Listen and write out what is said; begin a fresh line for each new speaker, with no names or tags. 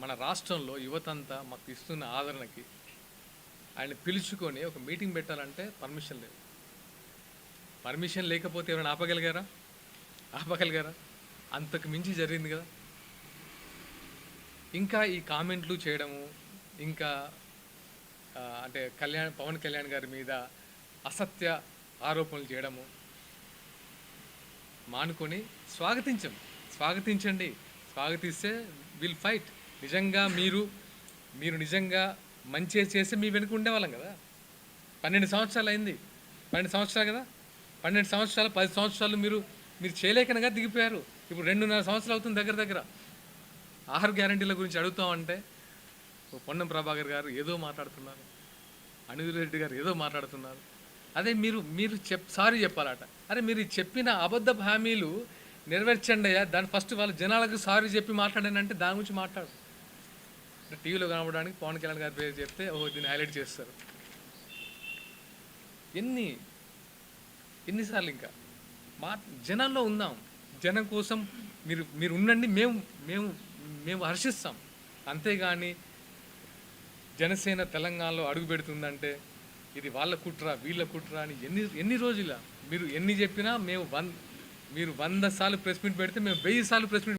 మన రాష్ట్రంలో యువతంతా మాకు ఇస్తున్న ఆదరణకి ఆయన పిలుచుకొని ఒక మీటింగ్ పెట్టాలంటే పర్మిషన్ లేదు. పర్మిషన్ లేకపోతే ఎవరైనా ఆపగలిగారా? అంతకు మించి జరిగింది కదా. ఇంకా ఈ కామెంట్లు చేయడము, ఇంకా అంటే పవన్ కళ్యాణ్ గారి మీద అసత్య ఆరోపణలు చేయడము మానుకొని స్వాగతించండి. స్వాగతిస్తే విల్ ఫైట్. నిజంగా మీరు నిజంగా మంచి చేస్తే మీ వెనుక ఉండేవాళ్ళం కదా. 12 సంవత్సరాలు అయింది. 12 సంవత్సరాలు కదా. 12 సంవత్సరాలు 10 సంవత్సరాలు మీరు చేయలేకనగా దిగిపోయారు. ఇప్పుడు 2.5 సంవత్సరాలు అవుతుంది దగ్గర. ఆహార గ్యారంటీల గురించి అడుగుతామంటే పొన్నం ప్రభాకర్ గారు ఏదో మాట్లాడుతున్నారు, అనిల్ రెడ్డి గారు ఏదో మాట్లాడుతున్నారు. అదే మీరు సారీ చెప్పాలట. అరే మీరు చెప్పిన అబద్ధపు హామీలు నెరవేర్చండి అయ్యా. దాని ఫస్ట్ వాళ్ళ జనాలకు సారీ చెప్పి మాట్లాడానంటే దాని గురించి మాట్లాడు. టీవీలో కనబడడానికి పవన్ కళ్యాణ్ గారి పేరు చెప్తే దీన్ని హైలైట్ చేస్తారు. ఎన్నిసార్లు ఇంకా జనంలో ఉందాం. జనం కోసం మీరు ఉండండి. మేము హర్షిస్తాం. అంతేగాని జనసేన తెలంగాణలో అడుగు పెడుతుందంటే ఇది వాళ్ళ కుట్ర వీళ్ళ కుట్ర అని ఎన్ని రోజుల మీరు ఎన్ని చెప్పినా మీరు 100 సార్లు ప్రెస్ మీట్ పెడితే మేము 1000 సార్లు ప్రెస్ మీట్